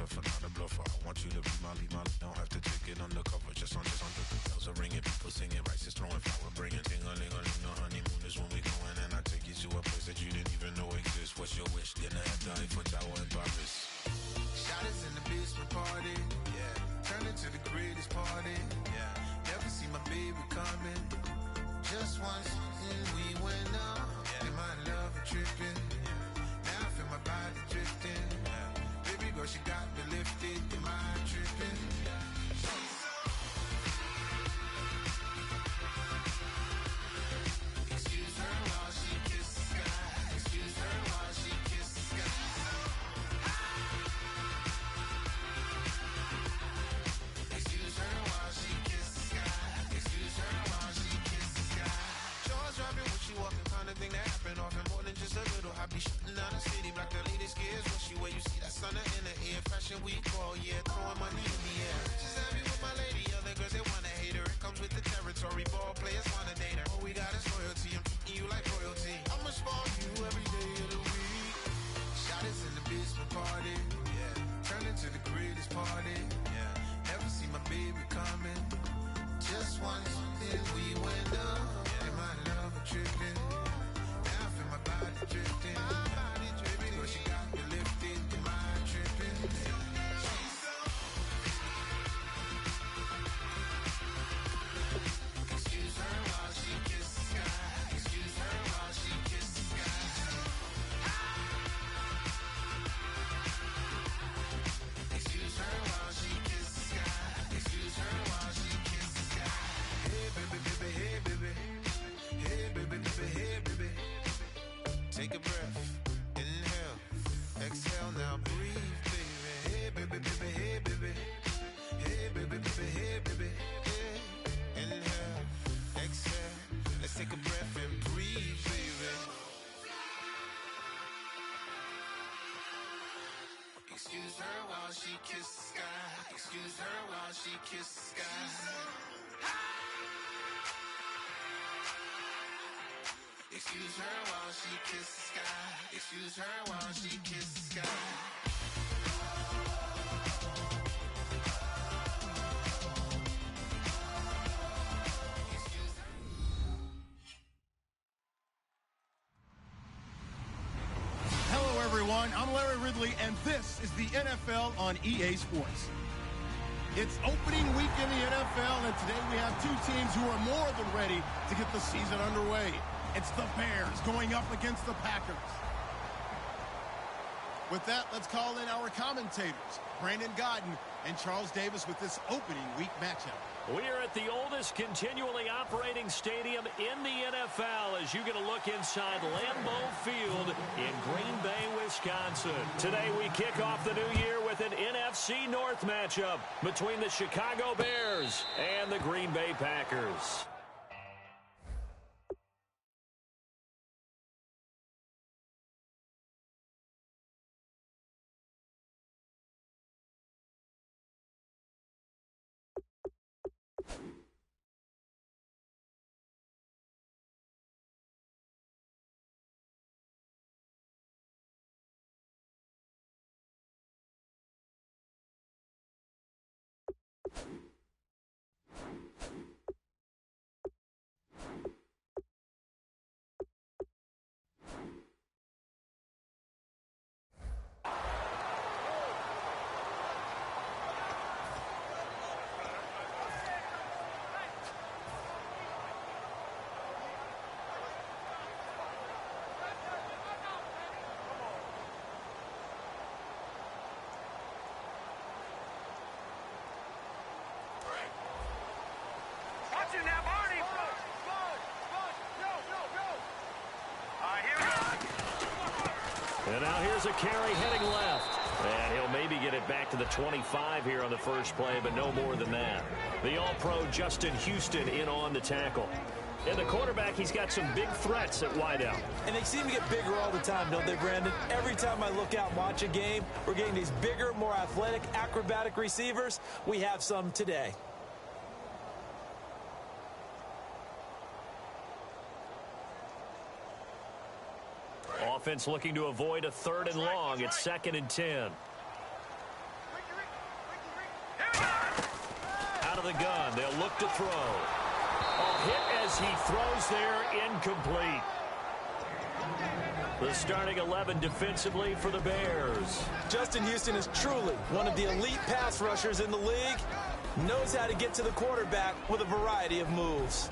tougher, not a bluffer. I want you to be my lead, don't have to take it undercover. Just under the bells are ringing, people singing, rice is throwing, flower bringing. Ting-a-ling-a-ling, the honeymoon is when we going, and I take you to a place that you didn't even know exists. What's your wish? Dinner at the Eiffel Tower in Paris. Shot us in the basement party, yeah. Turned into the greatest party, yeah. Never see my baby coming. Just once, and we went up. Yeah. And my love a tripping. Yeah. Now I feel my body drifting. Yeah. Baby girl, she got me lifted. Am I tripping? Yeah. She's so. Excuse her while she kisses the sky. Excuse her while she kisses the sky. Excuse her while she kisses the sky. Excuse her while she kisses the sky. Jaws dropping when she walking, kind of thing that happen often. More than just a little. I be shutting down the city, black the latest gears. When she wear, you see that sun in the air. Fashion week all year, throwing money in the air. Just happy with my lady, other girls they wanna hate her. It comes with the territory, ball players wanna date her. All we got is loyalty, I'm treating you like royalty. I'ma spoil you every day of the week. Shot us in the basement party, yeah. Turned into the greatest party, yeah. Never see my baby coming. Just once, then we went up. And my love a tripping. Now I feel my body drifting. My body dripping. Girl, she got me lifted. Am I tripping? She's so. Excuse her while she kisses the sky. Excuse her while she kisses the sky. Excuse her while she kisses the sky. Excuse her while she kisses the sky. Hey baby, baby, hey baby. Hey baby, baby, hey baby. Take a breath, inhale, exhale, now breathe, baby. Hey baby, baby, hey baby. Hey baby, baby, hey baby. Hey, inhale, exhale. Let's take a breath and breathe, baby. Excuse her while she kisses the sky. Excuse her while she kisses the sky. Excuse her while she kisses the sky. Excuse her while she kisses the sky. Hello, everyone. I'm Larry Ridley, and this is the NFL on EA Sports. It's opening week in the NFL, and today we have two teams who are more than ready to get the season underway. It's the Bears going up against the Packers. With that, let's call in our commentators, Brandon Godden and Charles Davis, with this opening week matchup. We are at the oldest continually operating stadium in the NFL as you get a look inside Lambeau Field in Green Bay, Wisconsin. Today we kick off the new year with an NFC North matchup between the Chicago Bears and the Green Bay Packers. And now here's a carry heading left. And he'll maybe get it back to the 25 here on the first play, but no more than that. The All-Pro Justin Houston in on the tackle. And the quarterback, he's got some big threats at wideout. And they seem to get bigger all the time, don't they, Brandon? Every time I look out and watch a game, we're getting these bigger, more athletic, acrobatic receivers. We have some today. Offense looking to avoid a 3rd and long. It's 2nd and 10. Out of the gun, they'll look to throw. A hit as he throws there, incomplete. The starting 11 defensively for the Bears. Justin Houston is truly one of the elite pass rushers in the league. Knows how to get to the quarterback with a variety of moves.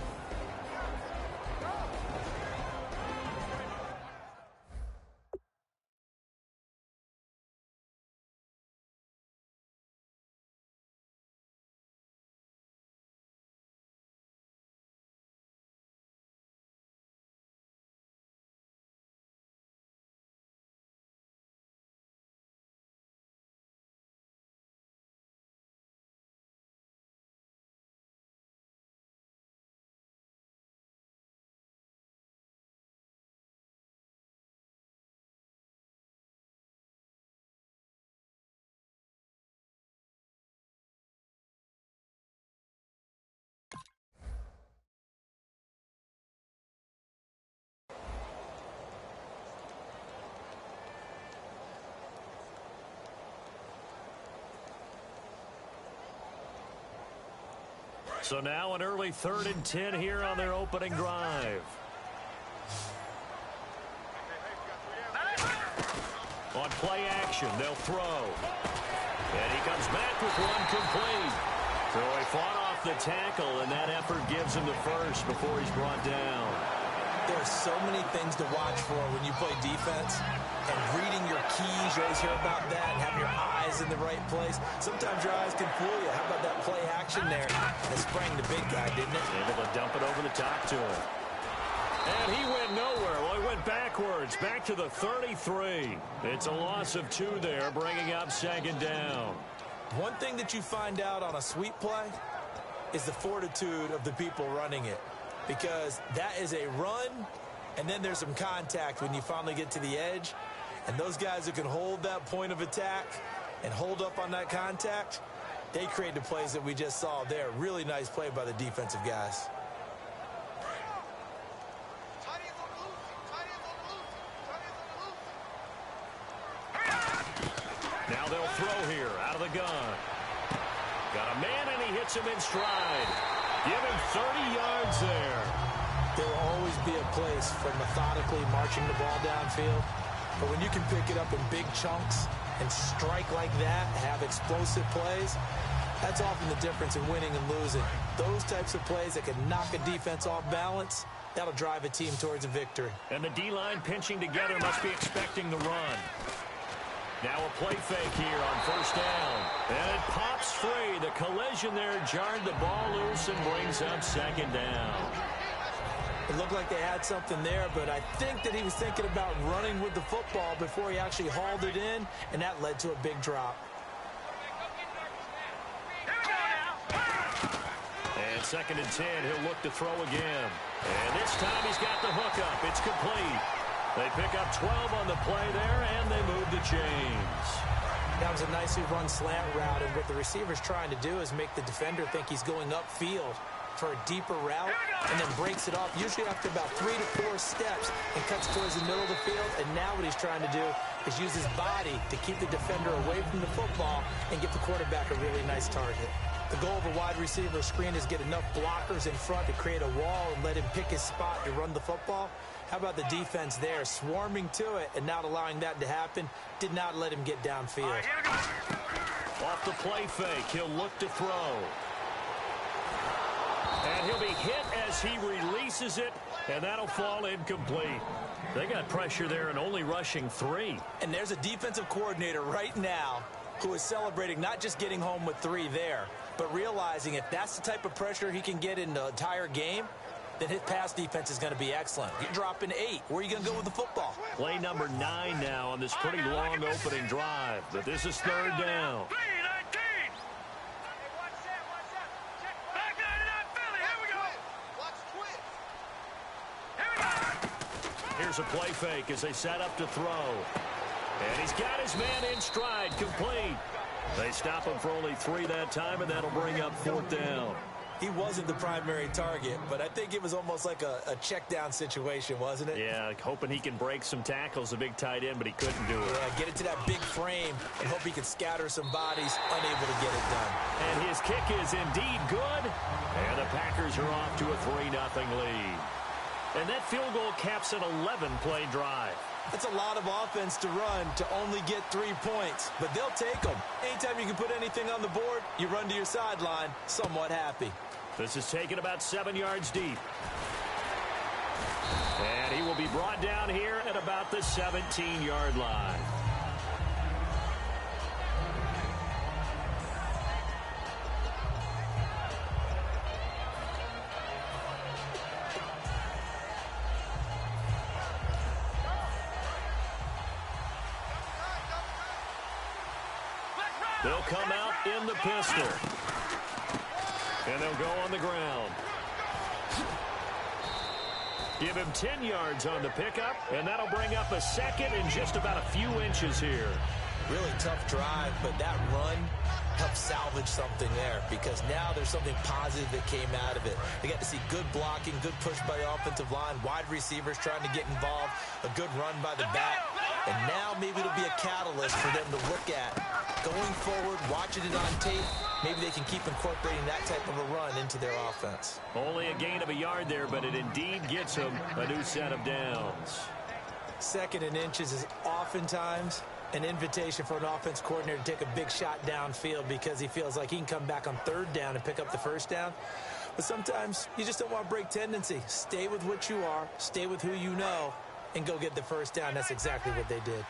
So now an early 3rd and 10 here on their opening drive. On play action, they'll throw. And he comes back with one complete. So he fought off the tackle, and that effort gives him the first before he's brought down. There are so many things to watch for when you play defense. And reading your keys, you always hear about that, and having your eyes in the right place. Sometimes your eyes can fool you. How about that play action there? That sprang the big guy, didn't it? Able to dump it over the top to him. And he went nowhere. Well, he went backwards, back to the 33. It's a loss of 2 there, bringing up 2nd down. One thing that you find out on a sweep play is the fortitude of the people running it. Because that is a run, and then there's some contact when you finally get to the edge. And those guys who can hold that point of attack and hold up on that contact, they create the plays that we just saw there. Really nice play by the defensive guys. Now they'll throw here out of the gun. Got a man, and he hits him in stride. Give him 30 yards there. There will always be a place for methodically marching the ball downfield. But when you can pick it up in big chunks and strike like that, have explosive plays, that's often the difference in winning and losing. Those types of plays that can knock a defense off balance, that'll drive a team towards a victory. And the D-line pinching together must be expecting the run. Now a play fake here on 1st down. And it pops free. The collision there jarred the ball loose and brings up 2nd down. It looked like they had something there, but I think that he was thinking about running with the football before he actually hauled it in, and that led to a big drop. And 2nd and 10, he'll look to throw again. And this time he's got the hook up. It's complete. They pick up 12 on the play there, and they move the chains. That was a nicely run slant route, and what the receiver's trying to do is make the defender think he's going upfield for a deeper route, and then breaks it off, usually after about 3 to 4 steps, and cuts towards the middle of the field. And now what he's trying to do is use his body to keep the defender away from the football and give the quarterback a really nice target. The goal of a wide receiver screen is get enough blockers in front to create a wall and let him pick his spot to run the football. How about the defense there, swarming to it and not allowing that to happen? Did not let him get downfield. Off the play fake, he'll look to throw. And he'll be hit as he releases it, and that'll fall incomplete. They got pressure there and only rushing 3. And there's a defensive coordinator right now who is celebrating not just getting home with 3 there, but realizing if that's the type of pressure he can get in the entire game, then his pass defense is going to be excellent. You're dropping 8. Where are you going to go with the football? Play number 9 now on this pretty long opening drive. But this is 3rd down. Here's a play fake as they set up to throw. And he's got his man in stride, complete. They stop him for only 3 that time, and that'll bring up 4th down. He wasn't the primary target, but I think it was almost like a check down situation, wasn't it? Yeah, hoping he can break some tackles, a big tight end, but he couldn't do it. Yeah, get it to that big frame and hope he can scatter some bodies, unable to get it done. And his kick is indeed good, and the Packers are off to a 3-0 lead. And that field goal caps an 11-play drive. That's a lot of offense to run to only get 3 points, but they'll take them. Anytime you can put anything on the board, you run to your sideline somewhat happy. This is taken about 7 yards deep. And he will be brought down here at about the 17-yard line. They'll come out in the pistol. And they'll go on the ground. Give him 10 yards on the pickup, and that'll bring up a second and just about a few inches here. Really tough drive, but that run helped salvage something there because now there's something positive that came out of it. They got to see good blocking, good push by the offensive line, wide receivers trying to get involved, a good run by the back, and now maybe it'll be a catalyst for them to look at. Going forward, watching it on tape, maybe they can keep incorporating that type of a run into their offense. Only a gain of a yard there, but it indeed gets them a new set of downs. 2nd and inches is oftentimes an invitation for an offense coordinator to take a big shot downfield because he feels like he can come back on 3rd down and pick up the 1st down. But sometimes you just don't want to break tendency. Stay with what you are, stay with who you know, and go get the 1st down. That's exactly what they did.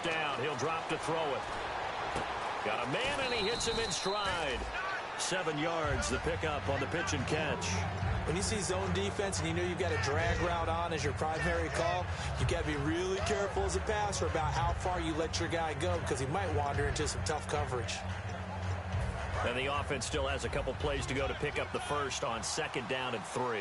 Down, he'll drop to throw it. Got a man, and he hits him in stride. 7 yards, the pickup on the pitch and catch. When you see zone defense and you know you've got a drag route on as your primary call, you've got to be really careful as a passer about how far you let your guy go because he might wander into some tough coverage. And the offense still has a couple plays to go to pick up the first on 2nd down and 3.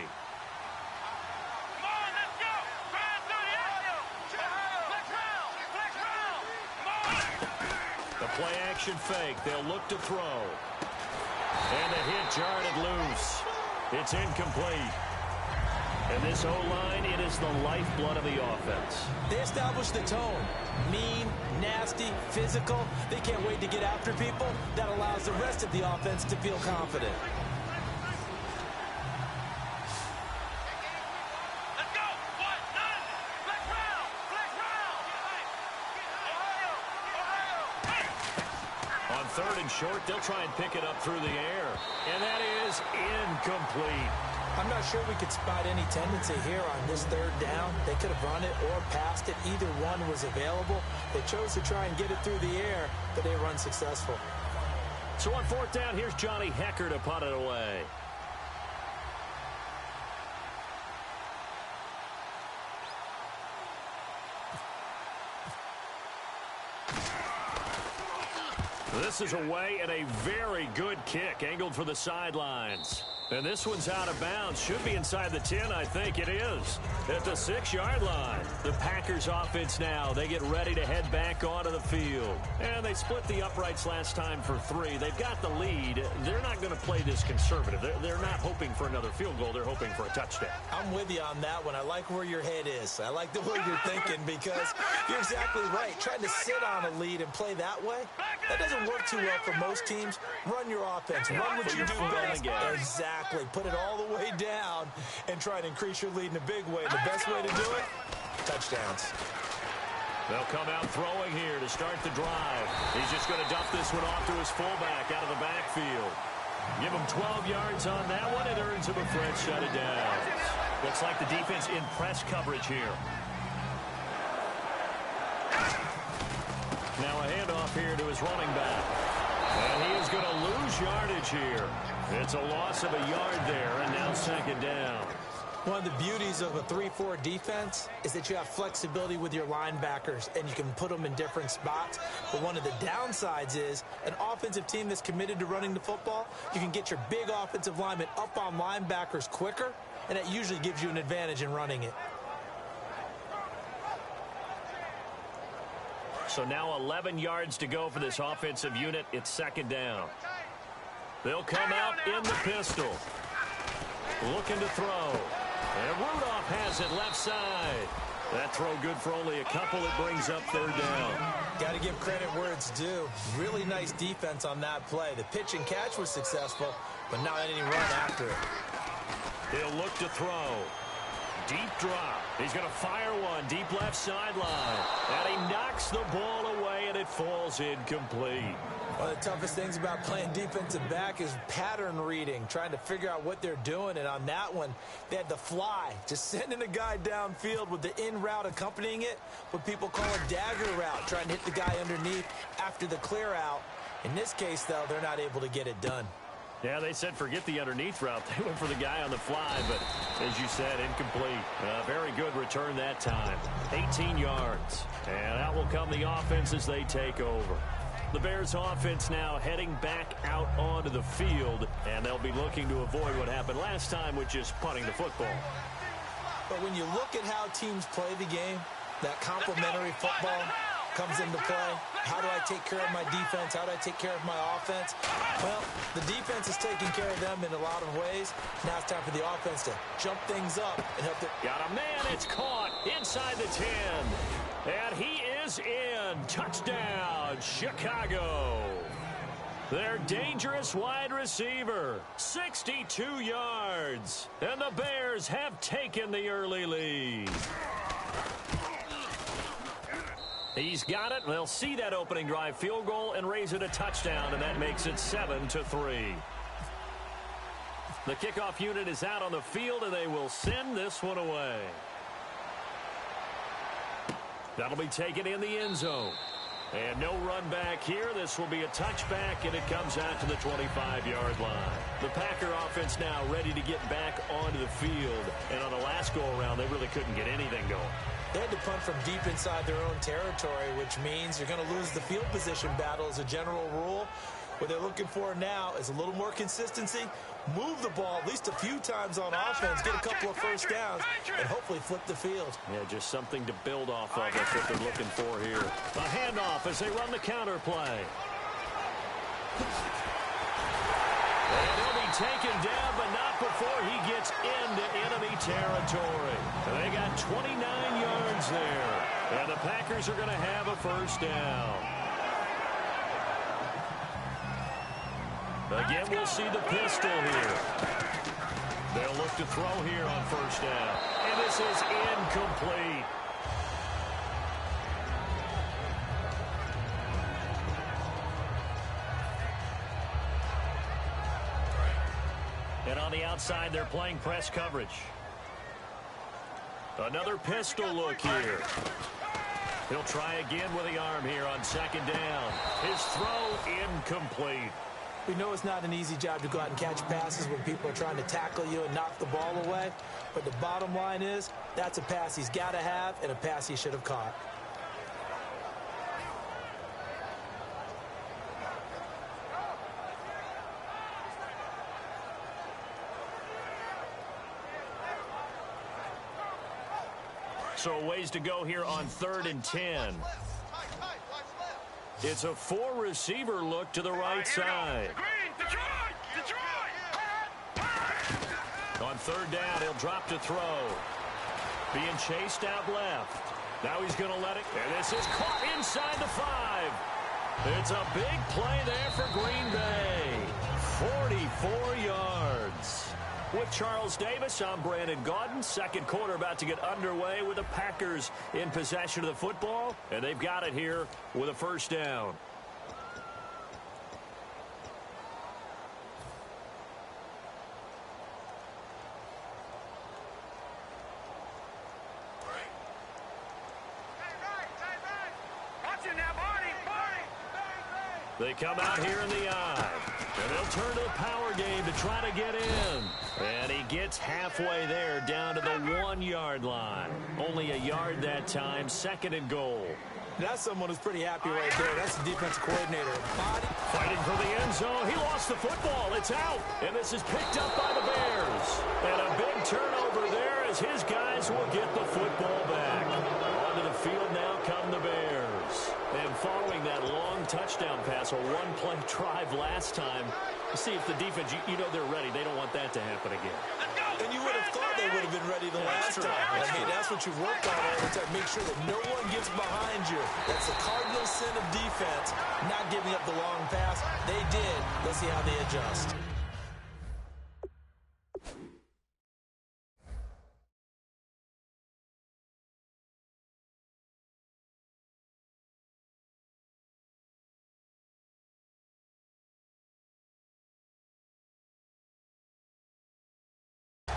Play-action fake. They'll look to throw. And a hit jarred it loose. It's incomplete. And this O-line, it is the lifeblood of the offense. They establish the tone. Mean, nasty, physical. They can't wait to get after people. That allows the rest of the offense to feel confident. Short, they'll try and pick it up through the air. And that is incomplete. I'm not sure we could spot any tendency here on this 3rd down. They could have run it or passed it. Either one was available. They chose to try and get it through the air, but they were unsuccessful. So on 4th down, here's Johnny Hecker to punt it away. This is away and a very good kick angled for the sidelines. And this one's out of bounds. Should be inside the 10, I think it is. At the 6-yard line. The Packers offense now. They get ready to head back onto the field. And they split the uprights last time for 3. They've got the lead. They're not going to play this conservative. They're not hoping for another field goal. They're hoping for a touchdown. I'm with you on that one. I like where your head is. I like the way you're thinking because you're exactly right. Trying to sit on a lead and play that way, that doesn't work too well for most teams. Run your offense. Run what you do best. Exactly. Put it all the way down and try and increase your lead in a big way. The best way to do it, touchdowns. They'll come out throwing here to start the drive. He's just going to dump this one off to his fullback out of the backfield. Give him 12 yards on that one. It earns him a fresh set of downs. Looks like the defense in press coverage here. Now a handoff here to his running back. And he is going to lose yardage here. It's a loss of a yard there, and now 2nd down. One of the beauties of a 3-4 defense is that you have flexibility with your linebackers, and you can put them in different spots. But one of the downsides is an offensive team that's committed to running the football, you can get your big offensive linemen up on linebackers quicker, and that usually gives you an advantage in running it. So now 11 yards to go for this offensive unit. It's second down. They'll come out in the pistol. Looking to throw. And Rudolph has it left side. That throw good for only a couple. It brings up third down. Got to give credit where it's due. Really nice defense on that play. The pitch and catch was successful, but not any run after it. He'll look to throw. Deep drop. He's going to fire one deep left sideline. And he knocks the ball away, and it falls incomplete. One of the toughest things about playing defensive back is pattern reading, trying to figure out what they're doing. And on that one, they had the fly, just sending a guy downfield with the in route accompanying it, what people call a dagger route, trying to hit the guy underneath after the clear out. In this case, though, they're not able to get it done. Yeah, they said forget the underneath route. They went for the guy on the fly, but as you said, incomplete. Very good return that time. 18 yards. And out will come the offense as they take over. The Bears offense now heading back out onto the field, and they'll be looking to avoid what happened last time, which is punting the football. But when you look at how teams play the game, that complementary football comes into play. How do I take care of my defense? How do I take care of my offense? Well, the defense is taking care of them in a lot of ways. Now it's time for the offense to jump things up and help them. Got a man. It's caught inside the 10. And he is in. Touchdown, Chicago. Their dangerous wide receiver, 62 yards. And the Bears have taken the early lead. He's got it. They'll see that opening drive field goal and raise it a touchdown, and that makes it 7-3. The kickoff unit is out on the field, and they will send this one away. That'll be taken in the end zone. And no run back here. This will be a touchback, and it comes out to the 25-yard line. The Packer offense now ready to get back onto the field. And on the last go-around, they really couldn't get anything going. They had to punt from deep inside their own territory, which means you're going to lose the field position battle as a general rule. What they're looking for now is a little more consistency, move the ball at least a few times on offense, get a couple of first downs, and hopefully flip the field. Yeah, just something to build off of. That's what they're looking for here. A handoff as they run the counter play. And he'll be taken down, but not before he gets into enemy territory. And they got 29 yards there. And the Packers are going to have a first down. Again, we'll see the pistol here. They'll look to throw here on first down. And this is incomplete. And on the outside, they're playing press coverage. Another pistol look here. He'll try again with the arm here on second down. His throw incomplete. We know it's not an easy job to go out and catch passes when people are trying to tackle you and knock the ball away. But the bottom line is, that's a pass he's got to have and a pass he should have caught. So a ways to go here on 3rd and 10. It's a four-receiver look to the right side. On third down, he'll drop to throw. Being chased out left. Now he's going to let it. And this is caught inside the 5. It's a big play there for Green Bay. 44 yards. With Charles Davis, I'm Brandon Gaudin. Second quarter about to get underway with the Packers in possession of the football. And they've got it here with a first down. They come out here in the eye. And they'll turn to the power more game to try to get in. And he gets halfway there down to the 1-yard line. Only a yard that time, 2nd and goal. That's someone who's pretty happy right there. That's the defensive coordinator. Fighting for the end zone. He lost the football. It's out. And this is picked up by the Bears. And a big turnover there as his guys will get the football back. Onto the field now come the Bears. And following that long touchdown pass, a one-play drive last time, see if the defense, you know they're ready. They don't want that to happen again. And you would have thought they would have been ready the last time. That's what you've worked on all the time. Make sure that no one gets behind you. That's the cardinal sin of defense, not giving up the long pass. They did. Let's see how they adjust.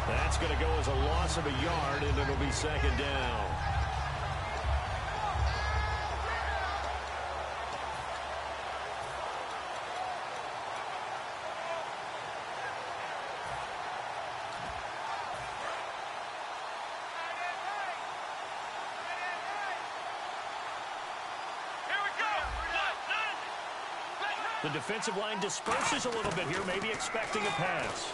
That's going to go as a loss of a yard, and it'll be 2nd down. The defensive line disperses a little bit here, maybe expecting a pass.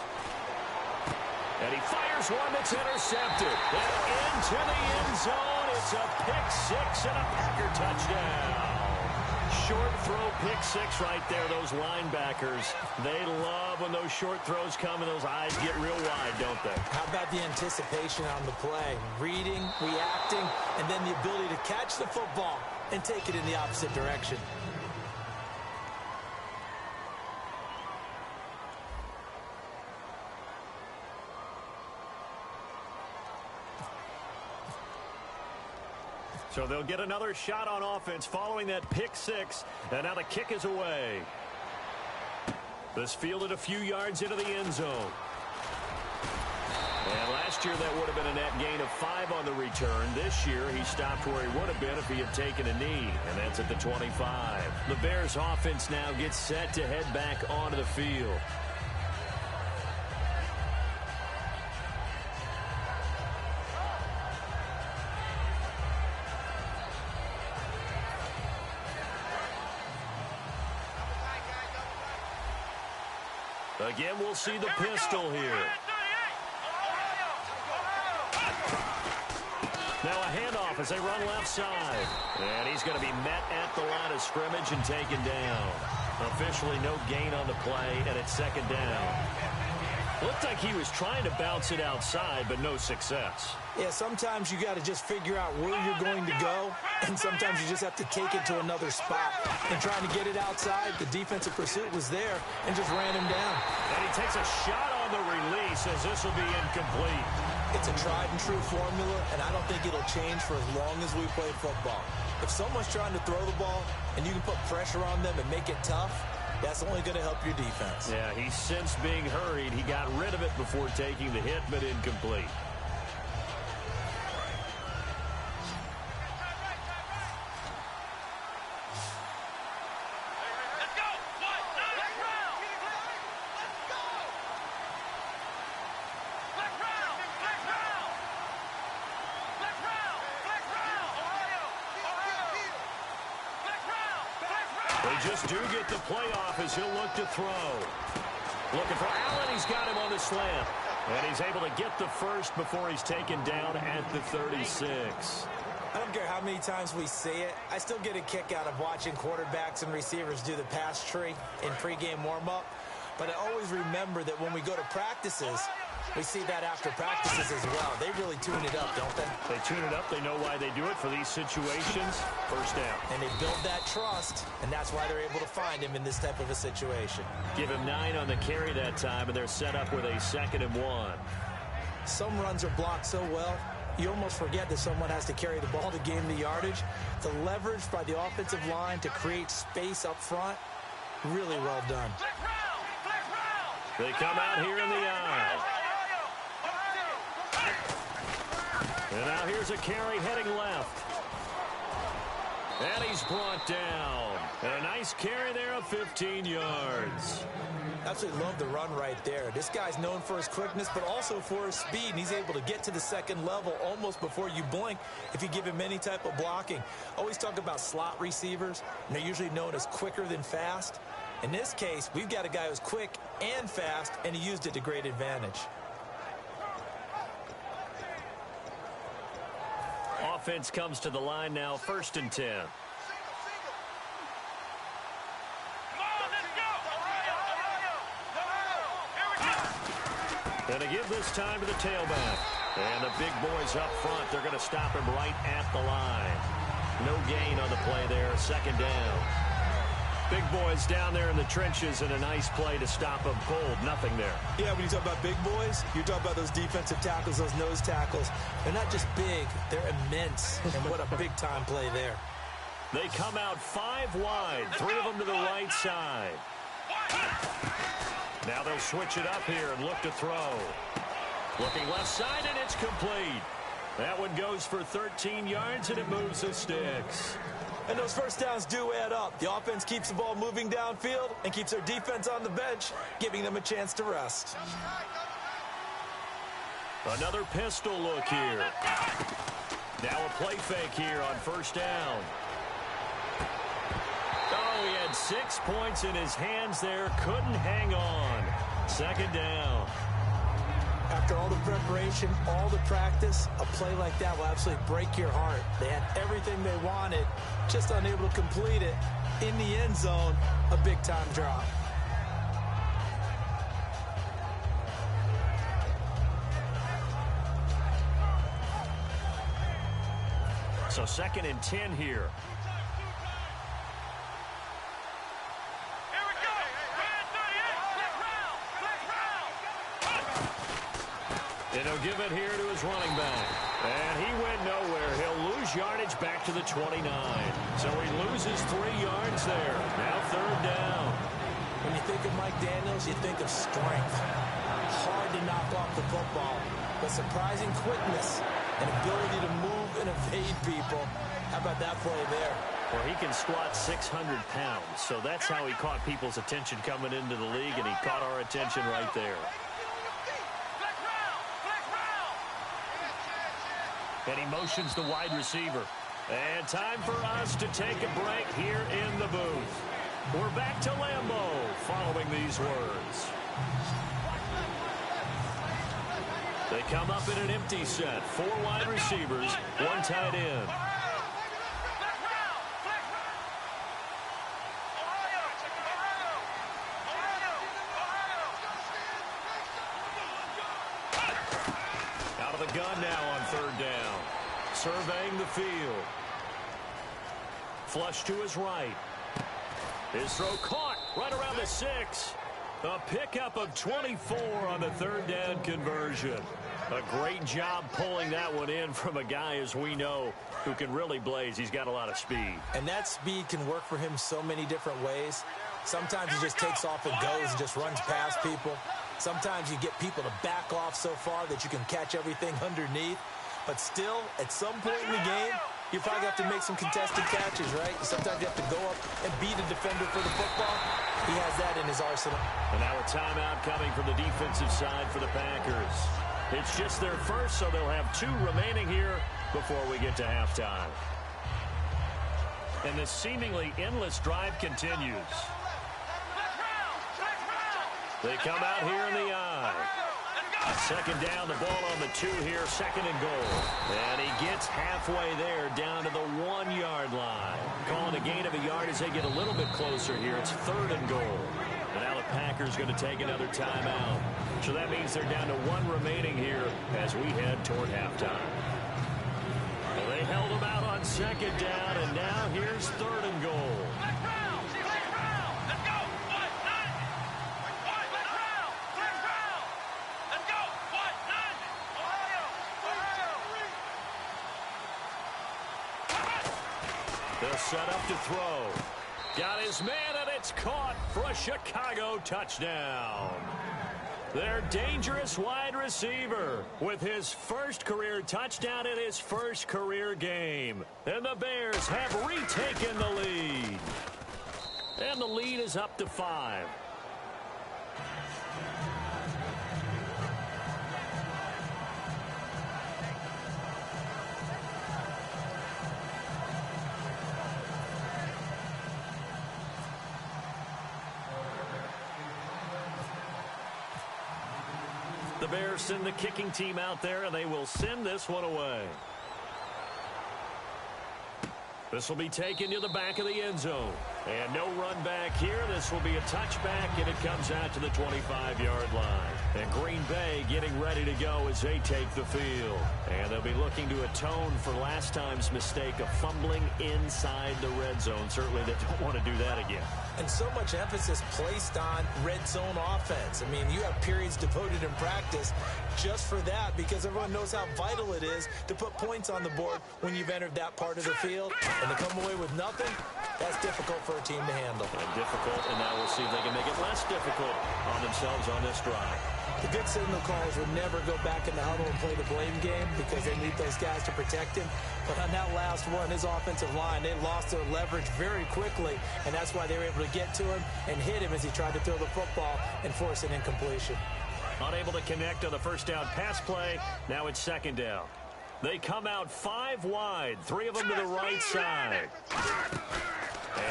And he fires one that's intercepted. And into the end zone. It's a pick-6 and a Packer touchdown. Short throw pick-6 right there. Those linebackers, they love when those short throws come and those eyes get real wide, don't they? How about the anticipation on the play? Reading, reacting, and then the ability to catch the football and take it in the opposite direction. So they'll get another shot on offense following that pick-6, and now the kick is away. This fielded a few yards into the end zone. And last year that would have been a net gain of 5 on the return. This year he stopped where he would have been if he had taken a knee, and that's at the 25. The Bears offense now gets set to head back onto the field. Again, we'll see the pistol here. Now a handoff as they run left side. And he's going to be met at the line of scrimmage and taken down. Officially no gain on the play, and it's 2nd down. Looked like he was trying to bounce it outside, but no success. Yeah, sometimes you got to just figure out where you're going to go, and sometimes you just have to take it to another spot. And trying to get it outside, the defensive pursuit was there and just ran him down. And he takes a shot on the release as this will be incomplete. It's a tried-and-true formula, and I don't think it'll change for as long as we play football. If someone's trying to throw the ball and you can put pressure on them and make it tough, that's only going to help your defense. Yeah, he's since being hurried. He got rid of it before taking the hit, but incomplete. They just do get the playoff as he'll look to throw. Looking for Allen. He's got him on the slant. And he's able to get the first before he's taken down at the 36. I don't care how many times we say it. I still get a kick out of watching quarterbacks and receivers do the pass tree in pregame warm-up. But I always remember that when we go to practices, we see that after practices as well. They really tune it up, don't they? They tune it up. They know why they do it for these situations. First down. And they build that trust, and that's why they're able to find him in this type of a situation. Give him 9 on the carry that time, and they're set up with a 2nd and 1. Some runs are blocked so well, you almost forget that someone has to carry the ball to gain the yardage. The leverage by the offensive line to create space up front, really well done. They come out here in the eye. And now here's a carry heading left. And he's brought down. And a nice carry there of 15 yards. Absolutely love the run right there. This guy's known for his quickness, but also for his speed. And he's able to get to the second level almost before you blink if you give him any type of blocking. Always talk about slot receivers, and they're usually known as quicker than fast. In this case, we've got a guy who's quick and fast, and he used it to great advantage. Offense comes to the line now, 1st and 10. And to give this time to the tailback. And the big boys up front, they're going to stop him right at the line. No gain on the play there, 2nd down. Big boys down there in the trenches, and a nice play to stop them cold. Nothing there. Yeah, when you talk about big boys, you're talking about those defensive tackles, those nose tackles. They're not just big, they're immense. And what a big-time play there. They come out 5 wide, 3 of them to the right side. Now they'll switch it up here and look to throw. Looking left side, and it's complete. That one goes for 13 yards, and it moves the sticks. And those first downs do add up. The offense keeps the ball moving downfield and keeps their defense on the bench, giving them a chance to rest. Another pistol look here. Now a play fake here on 1st down. Oh, he had 6 points in his hands there. Couldn't hang on. 2nd down. After all the preparation, all the practice, a play like that will absolutely break your heart. They had everything they wanted, just unable to complete it. In the end zone, a big-time drop. So 2nd and 10 here. And he'll give it here to his running back. And he went nowhere. He'll lose yardage back to the 29. So he loses 3 yards there. Now 3rd down. When you think of Mike Daniels, you think of strength. Hard to knock off the football, but surprising quickness and ability to move and evade people. How about that play there? Well, he can squat 600 pounds. So that's how he caught people's attention coming into the league, and he caught our attention right there. And he motions the wide receiver. And time for us to take a break here in the booth. We're back to Lambeau following these words. They come up in an empty set. 4 wide receivers, 1 tight end. Out of the gun now on 3rd down. Surveying the field. Flush to his right. His throw caught right around the 6. A pickup of 24 on the 3rd down conversion. A great job pulling that one in from a guy, as we know, who can really blaze. He's got a lot of speed. And that speed can work for him so many different ways. Sometimes he just takes off and goes and just runs past people. Sometimes you get people to back off so far that you can catch everything underneath. But still, at some point in the game, you probably have to make some contested catches, right? Sometimes you have to go up and beat a defender for the football. He has that in his arsenal. And now a timeout coming from the defensive side for the Packers. It's just their first, so they'll have 2 remaining here before we get to halftime. And this seemingly endless drive continues. They come out here in the eye. 2nd down, the ball on the 2 here, 2nd and goal. And he gets halfway there down to the 1-yard line. Calling a gain of a yard as they get a little bit closer here. It's 3rd and goal. And now the Packers going to take another timeout. So that means they're down to 1 remaining here as we head toward halftime. Well, they held them out on 2nd down, and now here's 3rd and goal. They'll set up to throw. Got his man, and it's caught for a Chicago touchdown. Their dangerous wide receiver with his first career touchdown in his first career game. And the Bears have retaken the lead. And the lead is up to 5. The Bears send the kicking team out there, and they will send this one away. This will be taken to the back of the end zone. And no run back here. This will be a touchback, and it comes out to the 25-yard line. And Green Bay getting ready to go as they take the field. And they'll be looking to atone for last time's mistake of fumbling inside the red zone. Certainly they don't want to do that again. And so much emphasis placed on red zone offense. I mean, you have periods devoted in practice just for that because everyone knows how vital it is to put points on the board when you've entered that part of the field. And to come away with nothing, that's difficult for a team to handle. And difficult, and now we'll see if they can make it less difficult on themselves on this drive. The good signal callers would never go back in the huddle and play the blame game because they need those guys to protect him. But on that last one, his offensive line, they lost their leverage very quickly, and that's why they were able to get to him and hit him as he tried to throw the football and force an incompletion. Unable to connect on the first down pass play. Now it's second down. They come out 5 wide, 3 of them to the right side.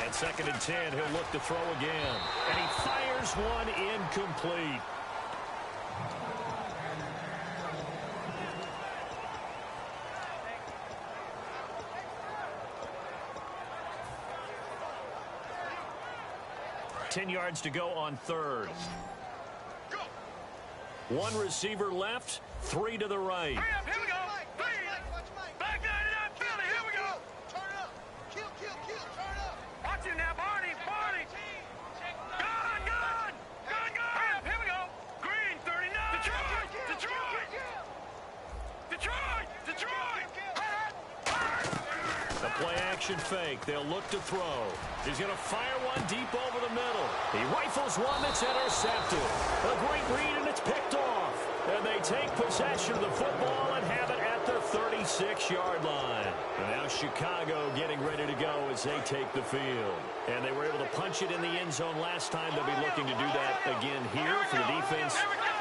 And second and 10, he'll look to throw again. And he fires one incomplete. Ten yards to go on third. One receiver left, 3 to the right. Here we go. Back line it up, kill it. Here we go. Turn it up. Kill, turn it up. Watch it now, Barney. Gun. Here we go. Green, 39. Detroit. The play action fake. They'll look to throw. He's going to fire one deep over the middle. He rifles one that's intercepted. A great read, and it's picked off. And they take possession of the football and have it at their 36-yard line. And now Chicago getting ready to go as they take the field. And they were able to punch it in the end zone last time. They'll be looking to do that again here for the defense.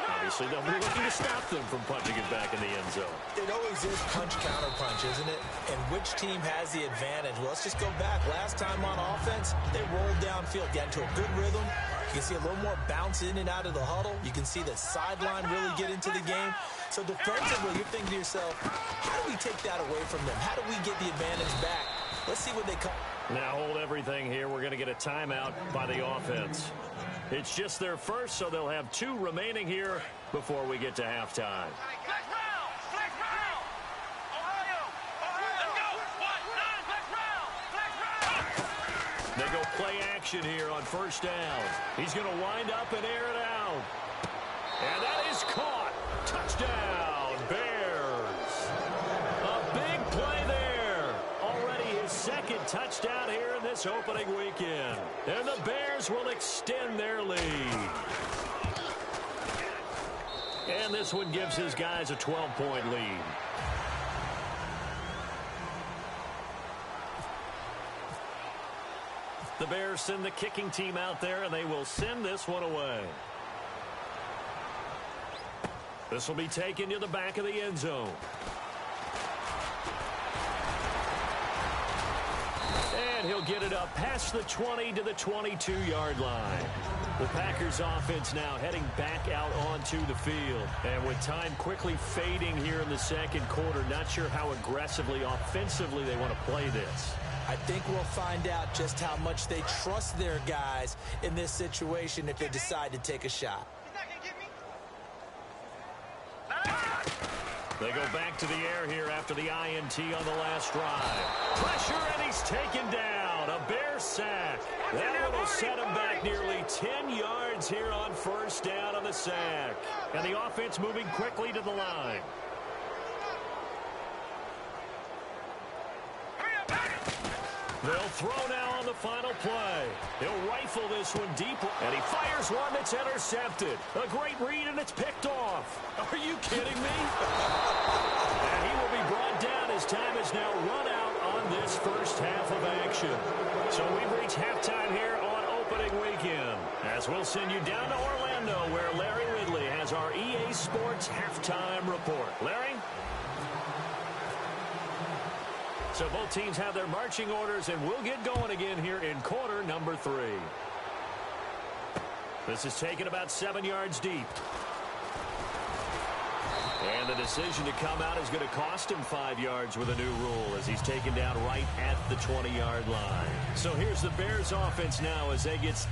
Obviously, they'll be looking to stop them from punching it back in the end zone. It always is punch-counter-punch, isn't it? And which team has the advantage? Well, let's just go back. Last time on offense, they rolled downfield, got into a good rhythm. You can see a little more bounce in and out of the huddle. You can see the sideline really get into the game. So defensively, you're thinking to yourself, how do we take that away from them? How do we get the advantage back? Let's see what they come. Now hold everything here. We're going to get a timeout by the offense. It's just their first, so they'll have 2 remaining here before we get to halftime. Flex round. Ohio. Let's go. 1-9, flex round. They go play action here on first down. He's going to wind up and air it out. And that is caught. Touchdown, Bears. A big play there. Already his second touchdown here in this opening weekend. And the Bears will extend their lead. And this one gives his guys a 12-point lead. The Bears send the kicking team out there, and they will send this one away. This will be taken to the back of the end zone. And he'll get it up past the 20 to the 22-yard line. The Packers offense now heading back out onto the field. And with time quickly fading here in the second quarter, not sure how aggressively, offensively they want to play this. I think we'll find out just how much they trust their guys in this situation if they decide to take a shot. They go back to the air here after the INT on the last drive. Pressure, and he's taken down. A Bear sack. That will set him back nearly 10 yards here on first down on the sack. And the offense moving quickly to the line. They'll throw now on the final play. He'll rifle this one deep, and he fires one that's intercepted. A great read, and it's picked off. Are you kidding me? And he will be brought down as time is now run out on this first half of action. So we've reached halftime here on opening weekend, as we'll send you down to Orlando, where Larry Ridley has our EA Sports halftime report. Larry? So both teams have their marching orders, and we'll get going again here in quarter number 3. This is taken about 7 yards deep. And the decision to come out is going to cost him 5 yards with a new rule, as he's taken down right at the 20-yard line. So here's the Bears offense now as they get...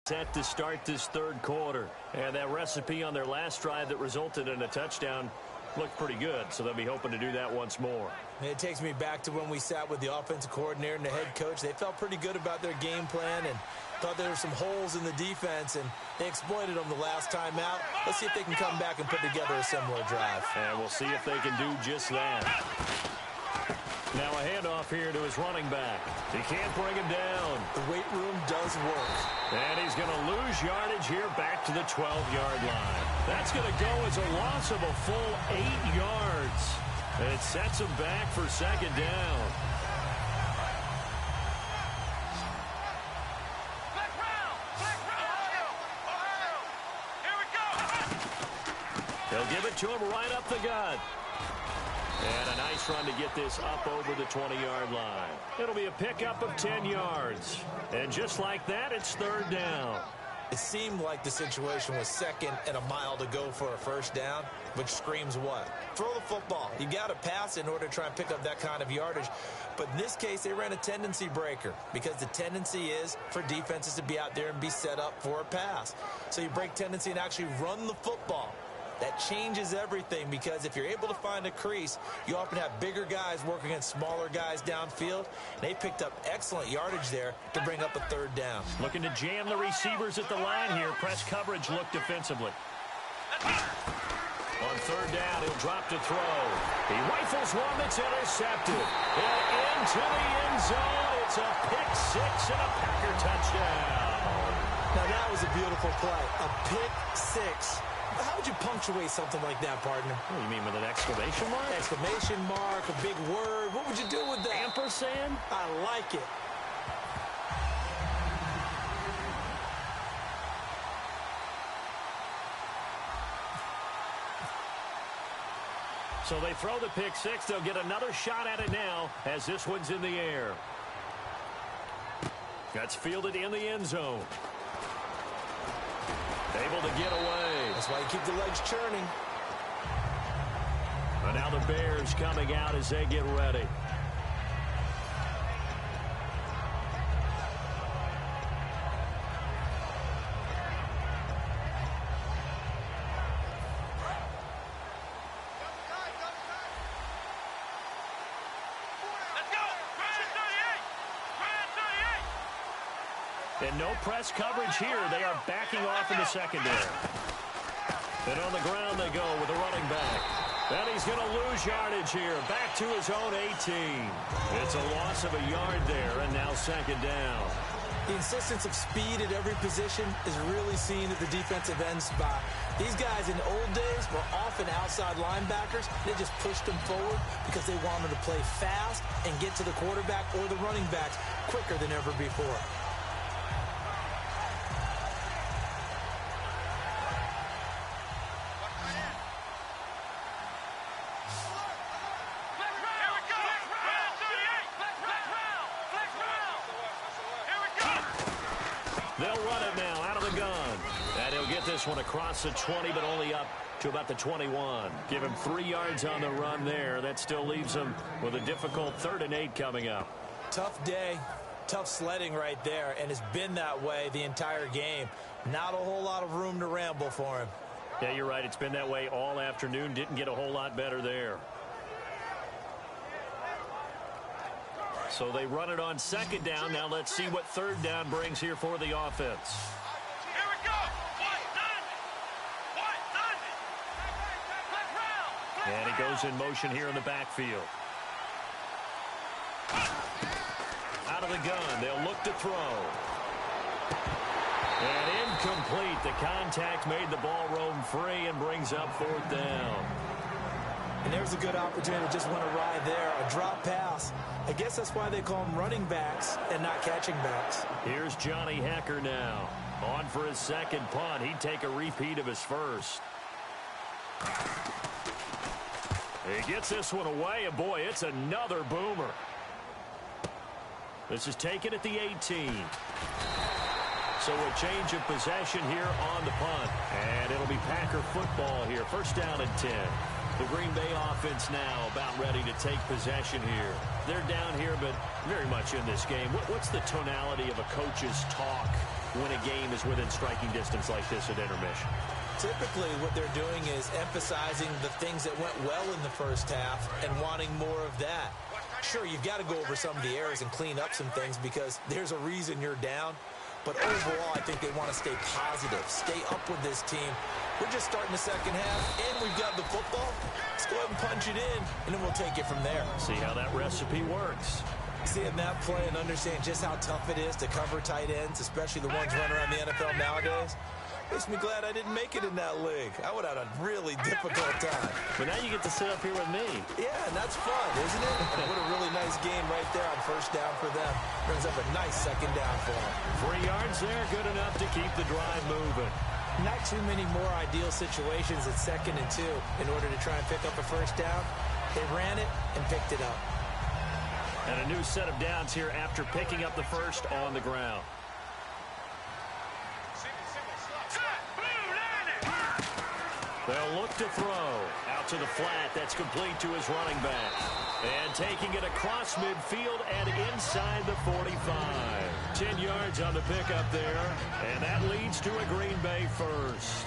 set to start this third quarter. And that recipe on their last drive that resulted in a touchdown looked pretty good, so they'll be hoping to do that once more. It takes me back to when we sat with the offensive coordinator and the head coach. They felt pretty good about their game plan and thought there were some holes in the defense, and they exploited them the last time out. Let's see if they can come back and put together a similar drive. And we'll see if they can do just that. Now a handoff here to his running back. He can't bring him down. The weight room does work. And he's going to lose yardage here back to the 12-yard line. That's going to go as a loss of a full 8 yards. And it sets him back for second down. They'll give it to him right up the gut. And a nice run to get this up over the 20-yard line. It'll be a pickup of 10 yards. And just like that, it's third down. It seemed like the situation was second and a mile to go for a first down, which screams what? Throw the football. You got to pass in order to try and pick up that kind of yardage. But in this case, they ran a tendency breaker, because the tendency is for defenses to be out there and be set up for a pass. So you break tendency and actually run the football. That changes everything, because if you're able to find a crease, you often have bigger guys working against smaller guys downfield. They picked up excellent yardage there to bring up a third down. Looking to jam the receivers at the line here. Press coverage look defensively. On third down, he'll drop to throw. He rifles one that's intercepted. And into the end zone. It's a pick six and a Packer touchdown. Now that was a beautiful play. A pick six. How would you punctuate something like that, partner? What do you mean, with an exclamation mark? Exclamation mark, a big word. What would you do with that? Ampersand? I like it. So they throw the pick six. They'll get another shot at it now as this one's in the air. That's fielded in the end zone. Able to get away. That's why you keep the legs churning. And now the Bears coming out as they get ready. And no press coverage here. They are backing off in the secondary. And on the ground they go with a running back. And he's going to lose yardage here. Back to his own 18. It's a loss of a yard there, and now second down. The insistence of speed at every position is really seen at the defensive end spot. These guys in the old days were often outside linebackers. They just pushed them forward because they wanted to play fast and get to the quarterback or the running backs quicker than ever before. They'll run it now out of the gun. And he'll get this one across the 20, but only up to about the 21. Give him 3 yards on the run there. That still leaves him with a difficult 3rd and 8 coming up. Tough day. Tough sledding right there, and it's been that way the entire game. Not a whole lot of room to ramble for him. Yeah, you're right. It's been that way all afternoon. Didn't get a whole lot better there. So they run it on second down. Now let's see what third down brings here for the offense. Here we go. And he goes in motion here in the backfield. Out of the gun. They'll look to throw. And incomplete. The contact made the ball roam free and brings up fourth down. And there's a good opportunity to just went awry there. A drop pass. I guess that's why they call them running backs and not catching backs. Here's Johnny Hecker now. On for his second punt. He'd take a repeat of his first. He gets this one away, and boy, it's another boomer. This is taken at the 18. So a change of possession here on the punt. And it'll be Packer football here. First down and 10. The Green Bay offense now about ready to take possession here. They're down here, but very much in this game. What's the tonality of a coach's talk when a game is within striking distance like this at intermission? Typically, what they're doing is emphasizing the things that went well in the first half and wanting more of that. Sure, you've got to go over some of the errors and clean up some things because there's a reason you're down. But overall, I think they want to stay positive, stay up with this team. We're just starting the second half, and we've got the football. Let's go ahead and punch it in, and then we'll take it from there. See how that recipe works. Seeing that play and understand just how tough it is to cover tight ends, especially the ones running around the NFL nowadays, makes me glad I didn't make it in that league. I would have had a really difficult time. But now you get to sit up here with me. Yeah, and that's fun, isn't it? What a really nice game right there on first down for them. Brings up a nice second down for them. 3 yards there, good enough to keep the drive moving. Not too many more ideal situations at 2nd and 2 in order to try and pick up a first down. They ran it and picked it up. And a new set of downs here after picking up the first on the ground. They'll look to throw. Out to the flat. That's complete to his running back. And taking it across midfield and inside the 45. 10 yards on the pickup there. And that leads to a Green Bay first.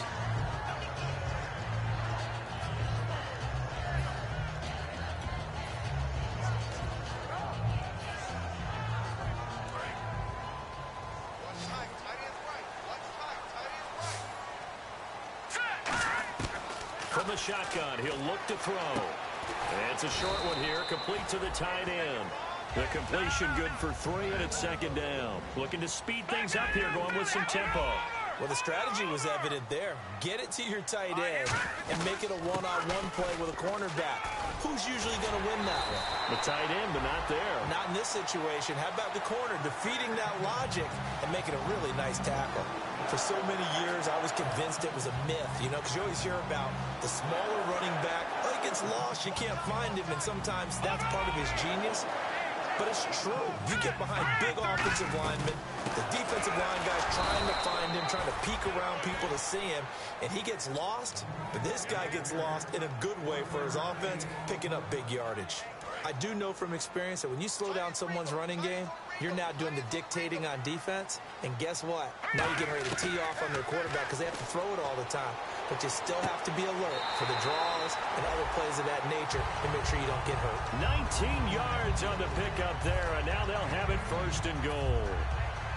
From the shotgun, he'll look to throw. And it's a short one here, complete to the tight end. The completion good for 3, and it's second down. Looking to speed things up here, going with some tempo. Well, the strategy was evident there. Get it to your tight end and make it a one-on-one play with a cornerback. Who's usually going to win that one? The tight end, but not there. Not in this situation. How about the corner defeating that logic and making a really nice tackle? For so many years, I was convinced it was a myth, you know, because you always hear about the smaller running back. Oh, he gets lost, you can't find him, and sometimes that's part of his genius. But it's true. You get behind big offensive linemen, the defensive line guys trying to find him, trying to peek around people to see him, and he gets lost. But this guy gets lost in a good way for his offense, picking up big yardage. I do know from experience that when you slow down someone's running game, you're now doing the dictating on defense. And guess what? Now you're getting ready to tee off on their quarterback because they have to throw it all the time. But you still have to be alert for the draws and other plays of that nature and make sure you don't get hurt. 19 yards on the pickup there, and now they'll have it first and goal.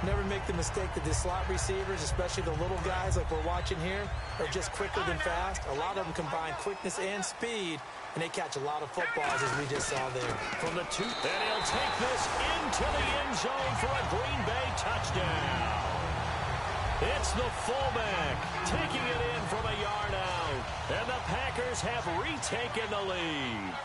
Never make the mistake that the slot receivers, especially the little guys like we're watching here, are just quicker than fast. A lot of them combine quickness and speed, and they catch a lot of footballs, as we just saw there. From the 2, and he'll take this into the end zone for a Green Bay touchdown. It's the fullback taking it in from a yard out, and the Packers have retaken the lead.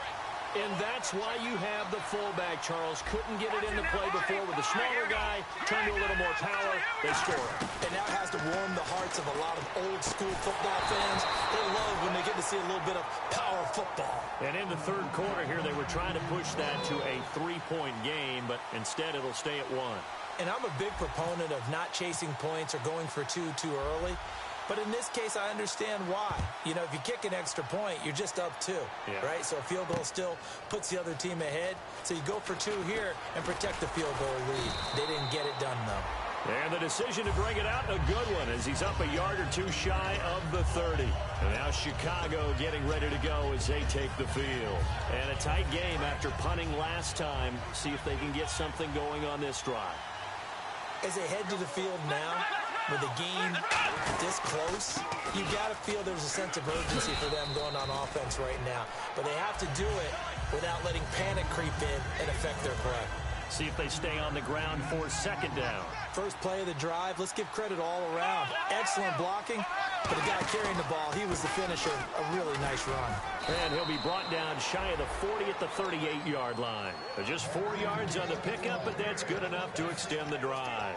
And that's why you have the fullback, Charles. Couldn't get it into play before with the smaller guy. Turned to a little more power. They score. And that has to warm the hearts of a lot of old-school football fans. They love when they get to see a little bit of power football. And in the third quarter here, they were trying to push that to a 3-point game, but instead it'll stay at 1. And I'm a big proponent of not chasing points or going for 2 too early. But in this case, I understand why. You know, if you kick an extra point, you're just up 2, right? So a field goal still puts the other team ahead. So you go for 2 here and protect the field goal lead. They didn't get it done, though. And the decision to bring it out, a good one, as he's up a yard or 2 shy of the 30. And now Chicago getting ready to go as they take the field. And a tight game after punting last time. See if they can get something going on this drive. As they head to the field now, with the game this close, you got to feel there's a sense of urgency for them going on offense right now. But they have to do it without letting panic creep in and affect their play. See if they stay on the ground for 2nd down. First play of the drive, let's give credit all around. Excellent blocking, but the guy carrying the ball, he was the finisher. A really nice run. And he'll be brought down shy of the 40 at the 38-yard line. Just 4 yards on the pickup, but that's good enough to extend the drive.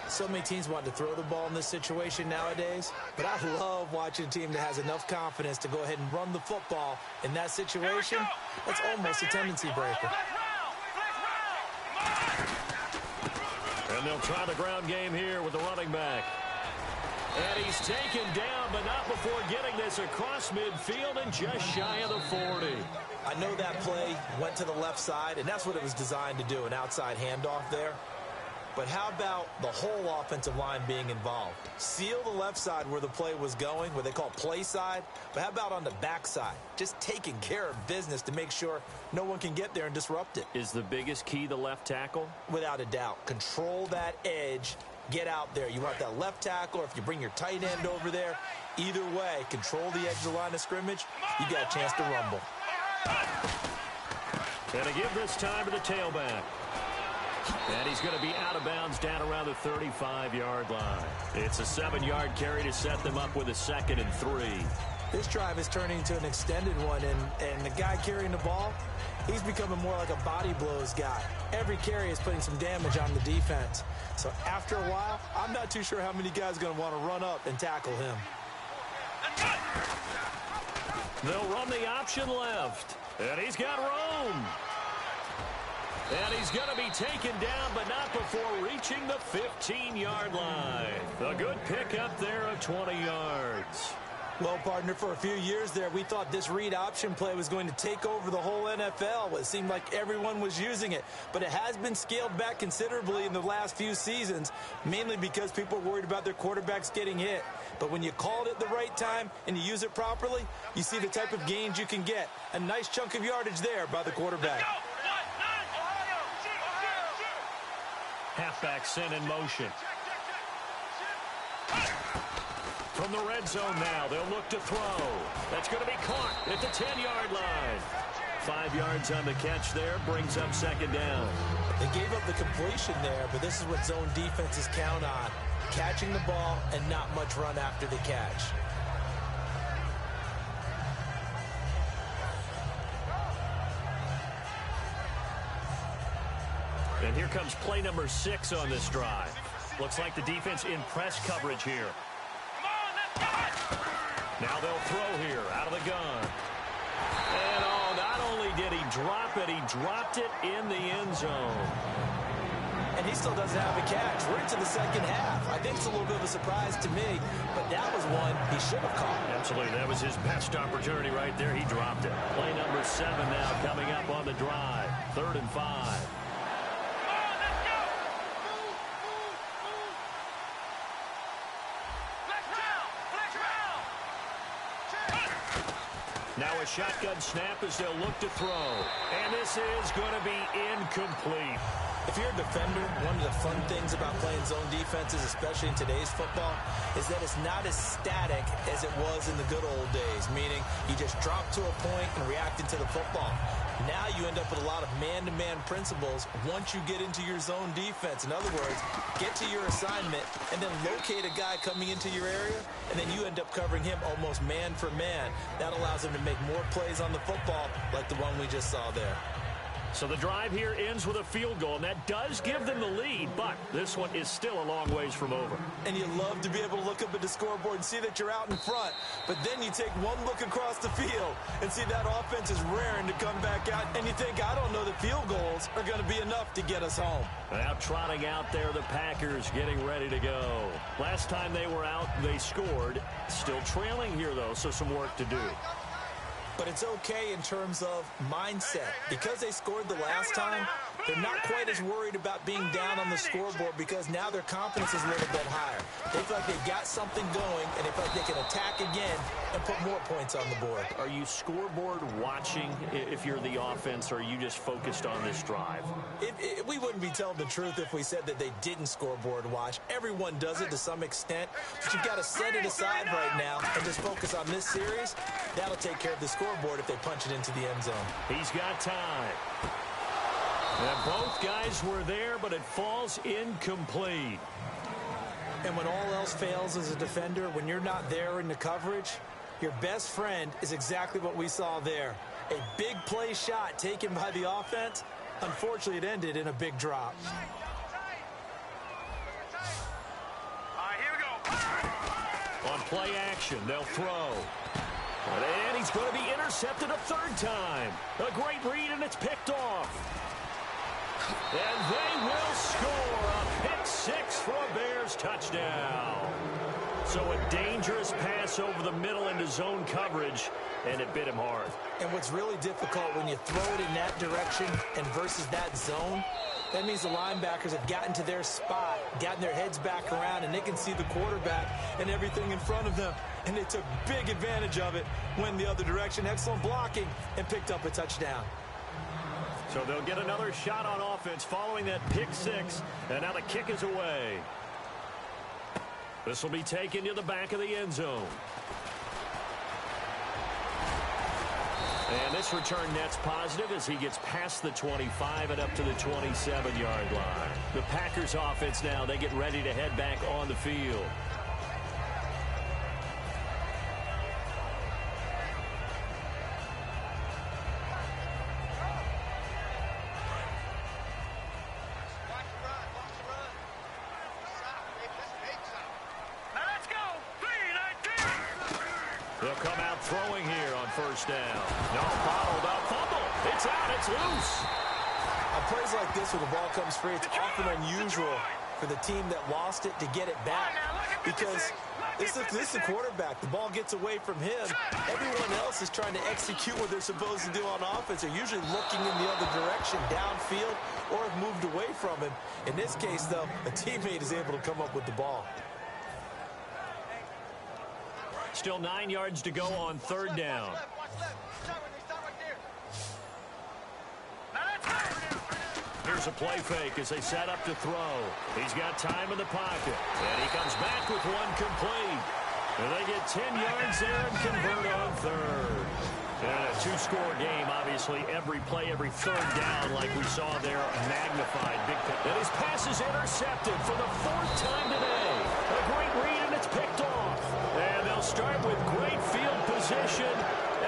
So many teams want to throw the ball in this situation nowadays, but I love watching a team that has enough confidence to go ahead and run the football in that situation. That's almost a tendency breaker. And they'll try the ground game here with the running back. And he's taken down, but not before getting this across midfield and just shy of the 40. I know that play went to the left side, and that's what it was designed to do, an outside handoff there. But how about the whole offensive line being involved? Seal the left side where the play was going, what they call play side. But how about on the back side? Just taking care of business to make sure no one can get there and disrupt it. Is the biggest key the left tackle? Without a doubt. Control that edge. Get out there. You want that left tackle, or if you bring your tight end over there, either way, control the edge of the line of scrimmage. You got a chance to rumble. And to give this time to the tailback. And he's going to be out of bounds down around the 35-yard line. It's a 7-yard carry to set them up with a 2nd and 3. This drive is turning into an extended one, and the guy carrying the ball, he's becoming more like a body blows guy. Every carry is putting some damage on the defense. So after a while, I'm not too sure how many guys are going to want to run up and tackle him. They'll run the option left, and he's got room. And he's going to be taken down, but not before reaching the 15-yard line. A good pickup there of 20 yards. Well, partner, for a few years there, we thought this read option play was going to take over the whole NFL. It seemed like everyone was using it, but it has been scaled back considerably in the last few seasons, mainly because people are worried about their quarterbacks getting hit. But when you call it at the right time and you use it properly, you see the type of gains you can get. A nice chunk of yardage there by the quarterback. Halfback sent in motion. From the red zone now, they'll look to throw. That's going to be caught at the 10-yard line. 5 yards on the catch there, brings up 2nd down. They gave up the completion there, but this is what zone defenses count on. Catching the ball and not much run after the catch. And here comes play number 6 on this drive. Looks like the defense in press coverage here. Now they'll throw here out of the gun. And not only did he drop it, he dropped it in the end zone. And he still doesn't have a catch. We're into the second half. I think it's a little bit of a surprise to me, but that was one he should have caught. Absolutely. That was his best opportunity right there. He dropped it. Play number 7 now coming up on the drive. 3rd and 5. Now a shotgun snap as they'll look to throw. And this is going to be incomplete. If you're a defender, one of the fun things about playing zone defenses, especially in today's football, is that it's not as static as it was in the good old days, meaning you just drop to a point and react into the football. Now you end up with a lot of man-to-man principles once you get into your zone defense. In other words, get to your assignment and then locate a guy coming into your area, and then you end up covering him almost man for man. That allows him to make more plays on the football like the one we just saw there. So the drive here ends with a field goal, and that does give them the lead, but this one is still a long ways from over. And you love to be able to look up at the scoreboard and see that you're out in front, but then you take one look across the field and see that offense is raring to come back out, and you think, I don't know that field goals are going to be enough to get us home. Now trotting out there, the Packers getting ready to go. Last time they were out, they scored. Still trailing here, though, so some work to do. But it's okay in terms of mindset. Because they scored the last time, they're not quite as worried about being down on the scoreboard because now their confidence is a little bit higher. They feel like they've got something going, and they feel like they can attack again and put more points on the board. Are you scoreboard watching if you're the offense, or are you just focused on this drive? We wouldn't be telling the truth if we said that they didn't scoreboard watch. Everyone does it to some extent, but you've got to set it aside right now and just focus on this series. That'll take care of the scoreboard if they punch it into the end zone. He's got time. And both guys were there, but it falls incomplete. And when all else fails as a defender, when you're not there in the coverage, your best friend is exactly what we saw there. A big play shot taken by the offense. Unfortunately, it ended in a big drop. Here we go. On play action, they'll throw. And he's going to be intercepted a third time. A great read, and it's picked off. And they will score a pick six for a Bears touchdown. So a dangerous pass over the middle into zone coverage, and it bit him hard. And what's really difficult when you throw it in that direction and versus that zone, that means the linebackers have gotten to their spot, gotten their heads back around, and they can see the quarterback and everything in front of them. And they took big advantage of it, went the other direction, excellent blocking, and picked up a touchdown. So they'll get another shot on offense following that pick six, and now the kick is away. This will be taken to the back of the end zone. And this return net's positive as he gets past the 25 and up to the 27-yard line. The Packers offense now, they get ready to head back on the field. They'll come out throwing here on first down. No, bottled up fumble. It's out. It's loose. On plays like this where the ball comes free, it's often unusual for the team that lost it to get it back because this is the quarterback. The ball gets away from him. Everyone else is trying to execute what they're supposed to do on offense. They're usually looking in the other direction, downfield, or have moved away from him. In this case, though, a teammate is able to come up with the ball. Still 9 yards to go on third down. Here's a play fake as they set up to throw. He's got time in the pocket. And he comes back with one complete. And they get 10 yards there and convert on third. And a two-score game, obviously, every play, every third down, like we saw there, magnified. Big pick. And his pass is intercepted for the fourth time today. A great read, and it's picked off. And they'll start with great field position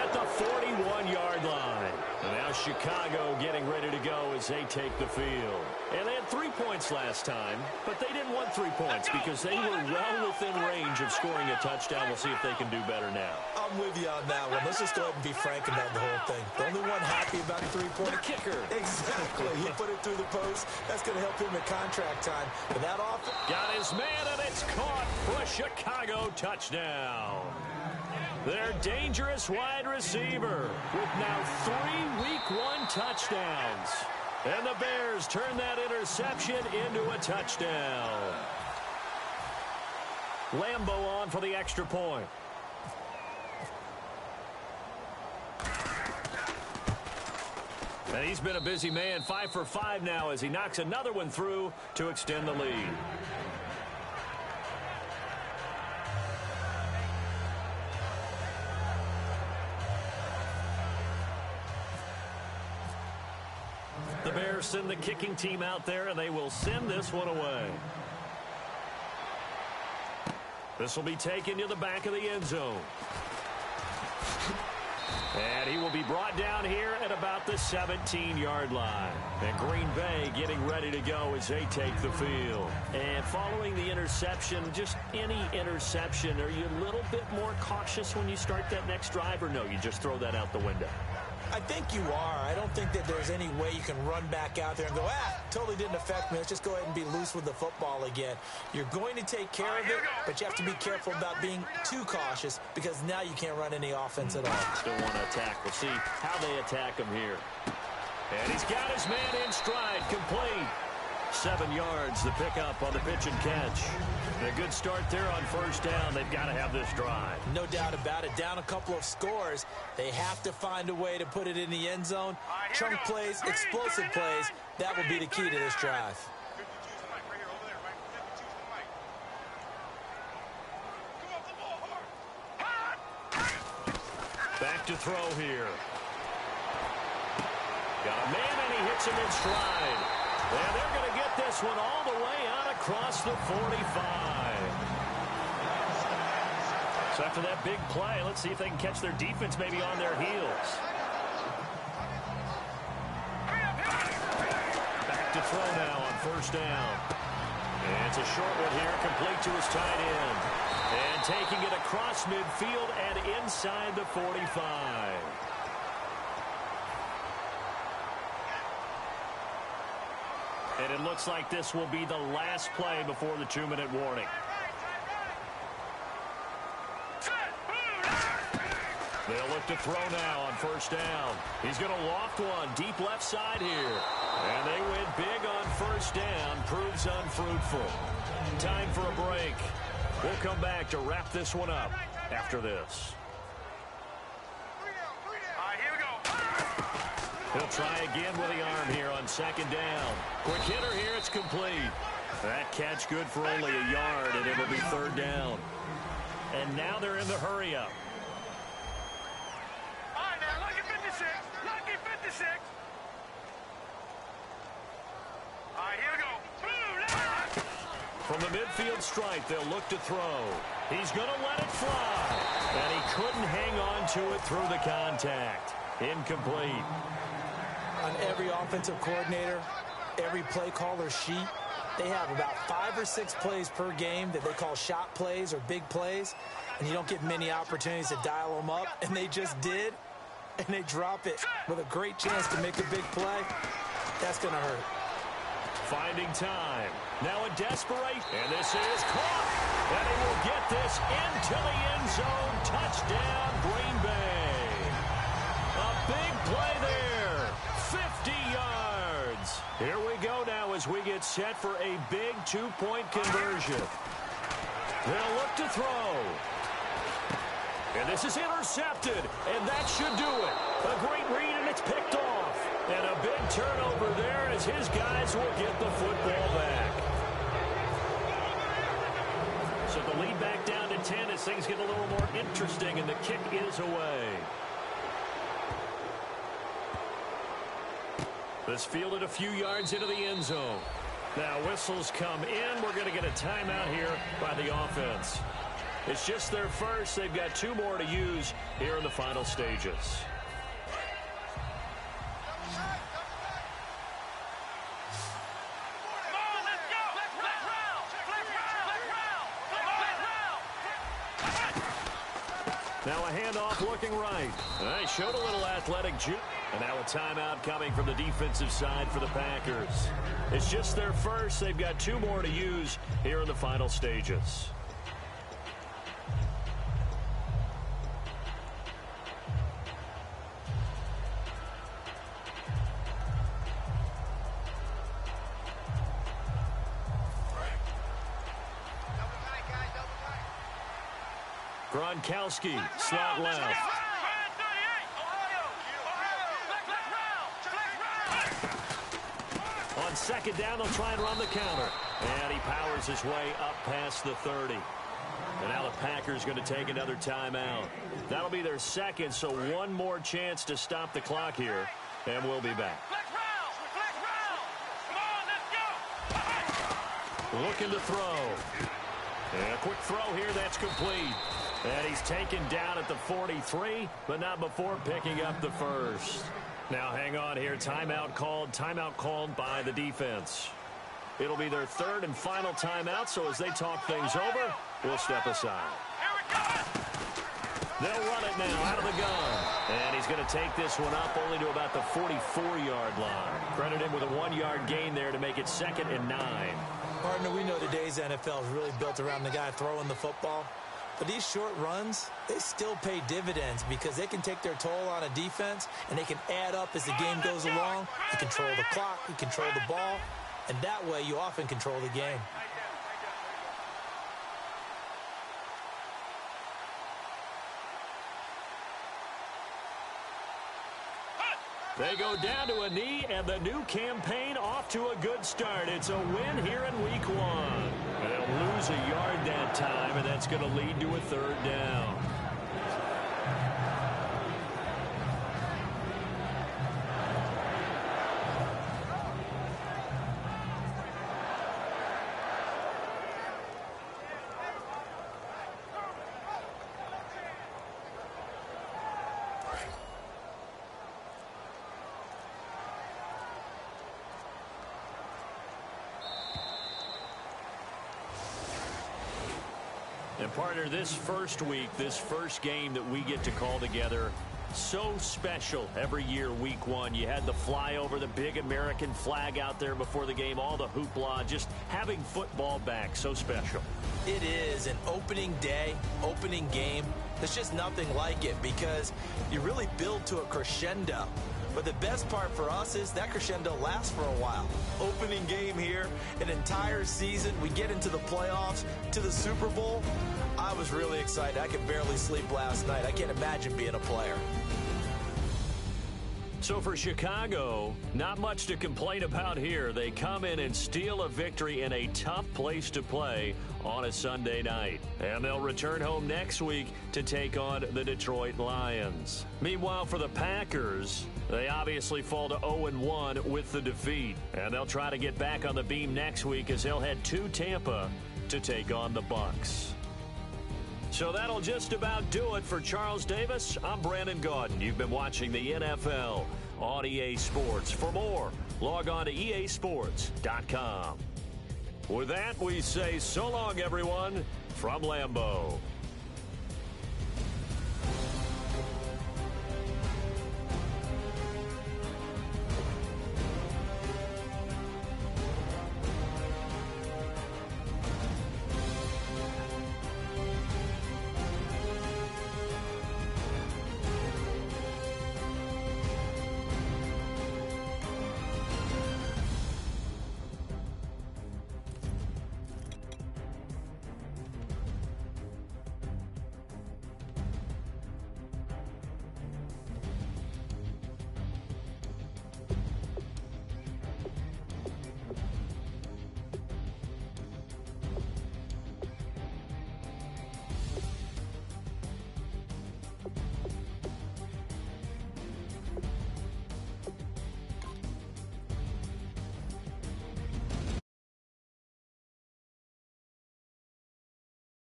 at the 41-yard line. And now Chicago getting ready to go as they take the field. And they had 3 points last time, but they didn't want 3 points because they were well within range of scoring a touchdown. We'll see if they can do better now. I'm with you on that one. Let's just go ahead and be frank about the whole thing. The only one happy about the three-point kicker. Exactly. He put it through the post. That's going to help him at contract time. But that offense got his man, and it's caught for a Chicago touchdown. Their dangerous wide receiver with now 3 Week 1 touchdowns. And the Bears turn that interception into a touchdown. Lambeau on for the extra point. And he's been a busy man, 5 for 5 now as he knocks another one through to extend the lead. The Bears send the kicking team out there, and they will send this one away. This will be taken to the back of the end zone. And he will be brought down here at about the 17-yard line. And Green Bay getting ready to go as they take the field. And following the interception, just any interception, are you a little bit more cautious when you start that next drive, or no, you just throw that out the window? I think you are. I don't think that there's any way you can run back out there and go, totally didn't affect me. Let's just go ahead and be loose with the football again. You're going to take care of it, but you have to be careful about being too cautious because now you can't run any offense at all. Still want to attack. We'll see how they attack him here. And he's got his man in stride, complete. 7 yards, the pickup on the pitch and catch. And a good start there on first down. They've got to have this drive. No doubt about it. Down a couple of scores. They have to find a way to put it in the end zone. Chunk plays, explosive plays. That will be the key to this drive. Back to throw here. Got a man, and he hits him in stride. And they're going to get this one all the way out across the 45. So after that big play, let's see if they can catch their defense maybe on their heels. Back to throw now on first down. And it's a short one here, complete to his tight end. And taking it across midfield and inside the 45. And it looks like this will be the last play before the 2-minute warning. They'll look to throw now on first down. He's going to loft one deep left side here. And they win big on first down. Proves unfruitful. Time for a break. We'll come back to wrap this one up after this. He'll try again with the arm here on second down. Quick hitter here, it's complete. That catch good for only a yard, and it'll be third down. And now they're in the hurry-up. All right, now, lucky 56. Lucky 56. All right, here we go. From the midfield stripe, they'll look to throw. He's going to let it fly. And he couldn't hang on to it through the contact. Incomplete. On every offensive coordinator, every play caller sheet, they have about 5 or 6 plays per game that they call shot plays or big plays, and you don't get many opportunities to dial them up, and they just did, and they drop it with a great chance to make a big play. That's going to hurt. Finding time. Now a desperate, and this is caught. And he will get this into the end zone. Touchdown, Green Bay. A big play there. 50 yards. Here we go now as we get set for a big 2-point conversion. They'll look to throw. And this is intercepted, and that should do it. A great read, and it's picked off. And a big turnover there as his guys will get the football back. So the lead back down to 10 as things get a little more interesting, and the kick is away. This fielded a few yards into the end zone. Now whistles come in. We're going to get a timeout here by the offense. It's just their first. They've got 2 more to use here in the final stages. Now a handoff looking right. They showed a little athletic juke. And now a timeout coming from the defensive side for the Packers. It's just their first. They've got 2 more to use here in the final stages. Gronkowski, slot left. On second down, they'll try and run the counter. And he powers his way up past the 30. And now the Packers going to take another timeout. That'll be their second, so 1 more chance to stop the clock here. And we'll be back. Looking to throw. And a quick throw here, that's complete. And he's taken down at the 43, but not before picking up the first. Now hang on here. Timeout called by the defense. It'll be their third and final timeout, so as they talk things over, we'll step aside. They'll run it now out of the gun. And he's going to take this one up only to about the 44-yard line. Credit him with a 1-yard gain there to make it 2nd and 9. Partner, we know today's NFL is really built around the guy throwing the football. But these short runs, they still pay dividends because they can take their toll on a defense, and they can add up as the game goes along. You control the clock, you control the ball, and that way you often control the game. They go down to a knee, and the new campaign off to a good start. It's a win here in Week 1. They'll lose a yard that time, and that's going to lead to a 3rd down. And partner, this first week, this first game that we get to call together, so special every year, Week 1. You had the flyover, the big American flag out there before the game, all the hoopla, just having football back, so special. It is an opening day, opening game. There's just nothing like it because you really build to a crescendo. But the best part for us is that crescendo lasts for a while. Opening game here, an entire season. We get into the playoffs, to the Super Bowl. I was really excited. I could barely sleep last night. I can't imagine being a player. So for Chicago, not much to complain about here. They come in and steal a victory in a tough place to play on a Sunday night. And they'll return home next week to take on the Detroit Lions. Meanwhile, for the Packers, they obviously fall to 0-1 with the defeat. And they'll try to get back on the beam next week as they'll head to Tampa to take on the Bucs. So that'll just about do it for Charles Davis. I'm Brandon Gaudin. You've been watching the NFL on EA Sports. For more, log on to easports.com. With that, we say so long, everyone, from Lambeau.